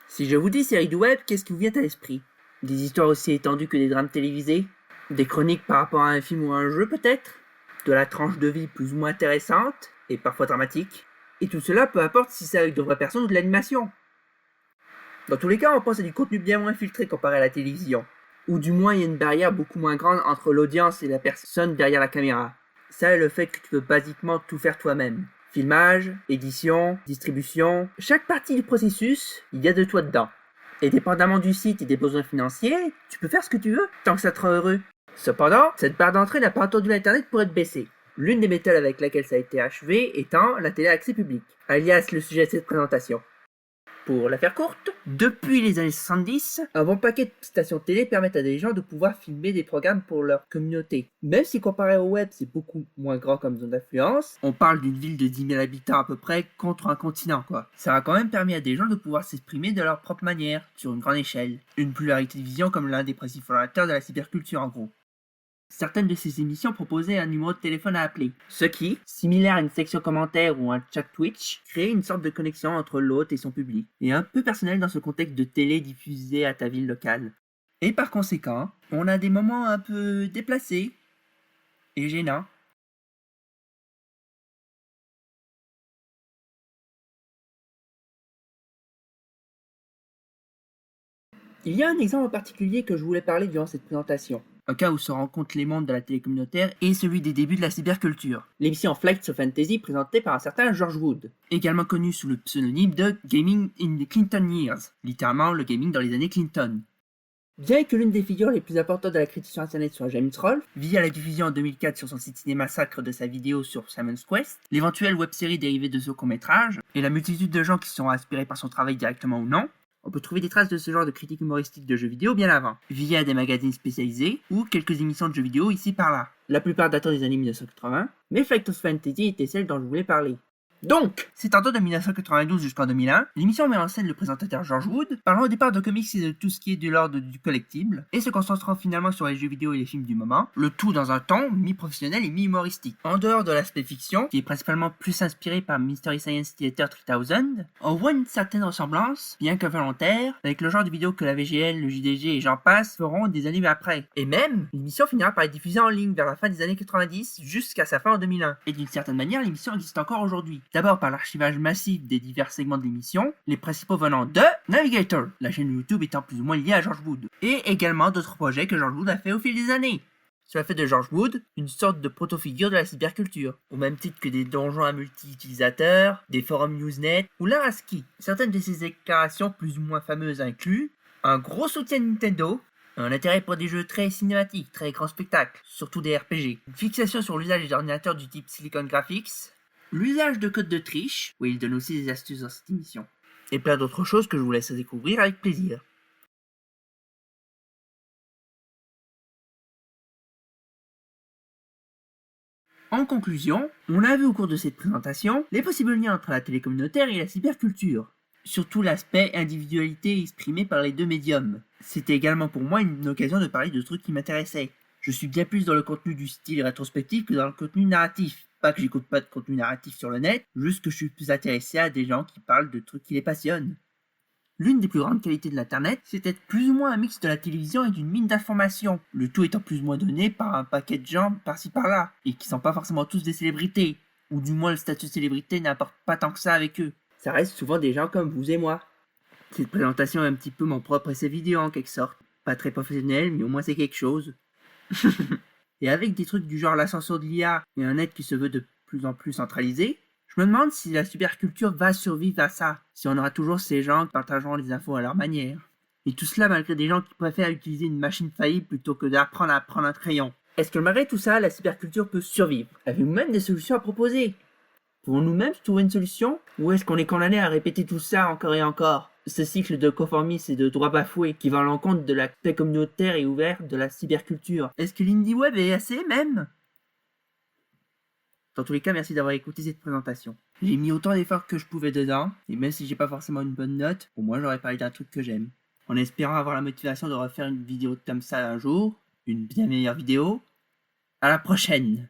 Si je vous dis série du web, qu'est-ce qui vous vient à l'esprit? Des histoires aussi étendues que des drames télévisés? Des chroniques par rapport à un film ou à un jeu peut-être? De la tranche de vie plus ou moins intéressante, et parfois dramatique? Et tout cela, peu importe si c'est avec de vraies personnes ou de l'animation. Dans tous les cas, on pense à du contenu bien moins filtré comparé à la télévision. Ou du moins, il y a une barrière beaucoup moins grande entre l'audience et la personne derrière la caméra. Ça est le fait que tu peux basiquement tout faire toi-même. Filmage, édition, distribution, chaque partie du processus, il y a de toi dedans. Et dépendamment du site et des besoins financiers, tu peux faire ce que tu veux, tant que ça te rend heureux. Cependant, cette barre d'entrée n'a pas attendu l'internet pour être baissée. L'une des méthodes avec laquelle ça a été achevé étant la télé à accès public, alias le sujet de cette présentation. Pour la faire courte, depuis les années 70, un bon paquet de stations télé permettent à des gens de pouvoir filmer des programmes pour leur communauté. Même si comparé au web c'est beaucoup moins grand comme zone d'influence, on parle d'une ville de 10 000 habitants à peu près contre un continent quoi. Ça a quand même permis à des gens de pouvoir s'exprimer de leur propre manière, sur une grande échelle. Une pluralité de vision comme l'un des principes fondateurs de la cyberculture en gros. Certaines de ces émissions proposaient un numéro de téléphone à appeler, ce qui, similaire à une section commentaire ou un chat Twitch, créait une sorte de connexion entre l'hôte et son public, et un peu personnel dans ce contexte de télé diffusée à ta ville locale. Et par conséquent, on a des moments un peu déplacés et gênants. Il y a un exemple en particulier que je voulais parler durant cette présentation. Un cas où se rencontrent les mondes de la télé communautaire et celui des débuts de la cyberculture. L'émission Flights of Fantasy présentée par un certain George Wood, également connu sous le pseudonyme de Gaming in the Clinton Years, littéralement le gaming dans les années Clinton. Bien que l'une des figures les plus importantes de la critique sur internet soit James Rolfe, via la diffusion en 2004 sur son site Cinémassacre de sa vidéo sur Simon's Quest, l'éventuelle web-série dérivée de ce court-métrage, et la multitude de gens qui se sont inspirés par son travail directement ou non, on peut trouver des traces de ce genre de critique humoristique de jeux vidéo bien avant, via des magazines spécialisés ou quelques émissions de jeux vidéo ici par là. La plupart datant des années 1980, mais Flight of Fantasy était celle dont je voulais parler. Donc, s'étendant de 1992 jusqu'en 2001, l'émission met en scène le présentateur George Wood, parlant au départ de comics et de tout ce qui est de l'ordre du collectible, et se concentrant finalement sur les jeux vidéo et les films du moment, le tout dans un ton mi-professionnel et mi-humoristique. En dehors de l'aspect fiction, qui est principalement plus inspiré par Mystery Science Theater 3000, on voit une certaine ressemblance, bien qu'involontaire, avec le genre de vidéo que la VGL, le JDG et j'en passe feront des années après. Et même, l'émission finira par être diffusée en ligne vers la fin des années 90 jusqu'à sa fin en 2001. Et d'une certaine manière, l'émission existe encore aujourd'hui. D'abord par l'archivage massif des divers segments de l'émission, les principaux venant de Navigator, la chaîne YouTube étant plus ou moins liée à George Wood, et également d'autres projets que George Wood a fait au fil des années. Cela fait de George Wood une sorte de proto-figure de la cyberculture, au même titre que des donjons à multi-utilisateurs, des forums Usenet ou l'Araski. Certaines de ces déclarations plus ou moins fameuses incluent un gros soutien de Nintendo, un intérêt pour des jeux très cinématiques, très grands spectacles, surtout des RPG, une fixation sur l'usage des ordinateurs du type Silicon Graphics, l'usage de codes de triche, où il donne aussi des astuces dans cette émission, et plein d'autres choses que je vous laisse découvrir avec plaisir. En conclusion, on a vu au cours de cette présentation les possibles liens entre la télé communautaire et la cyberculture, surtout l'aspect individualité exprimé par les deux médiums. C'était également pour moi une occasion de parler de trucs qui m'intéressaient. Je suis bien plus dans le contenu du style rétrospectif que dans le contenu narratif. Pas que j'écoute pas de contenu narratif sur le net, juste que je suis plus intéressé à des gens qui parlent de trucs qui les passionnent. L'une des plus grandes qualités de l'internet, c'est d'être plus ou moins un mix de la télévision et d'une mine d'informations, le tout étant plus ou moins donné par un paquet de gens par-ci par-là, et qui sont pas forcément tous des célébrités, ou du moins le statut de célébrité n'apporte pas tant que ça avec eux. Ça reste souvent des gens comme vous et moi. Cette présentation est un petit peu mon propre essai vidéo en quelque sorte. Pas très professionnel, mais au moins c'est quelque chose. Et avec des trucs du genre l'ascension de l'IA et un net qui se veut de plus en plus centralisé, je me demande si la superculture va survivre à ça, si on aura toujours ces gens qui partageront les infos à leur manière. Et tout cela malgré des gens qui préfèrent utiliser une machine faillible plutôt que d'apprendre à prendre un crayon. Est-ce que malgré tout ça, la superculture peut survivre? Avez-vous même des solutions à proposer? Pouvons-nous même trouver une solution? Ou est-ce qu'on est condamné à répéter tout ça encore et encore? Ce cycle de conformisme et de droits bafoués qui va à l'encontre de la paix communautaire et ouverte de la cyberculture. Est-ce que l'indie web est assez même? Dans tous les cas, merci d'avoir écouté cette présentation. J'ai mis autant d'efforts que je pouvais dedans, et même si j'ai pas forcément une bonne note, au moins j'aurais parlé d'un truc que j'aime. En espérant avoir la motivation de refaire une vidéo comme ça un jour, une bien meilleure vidéo. À la prochaine!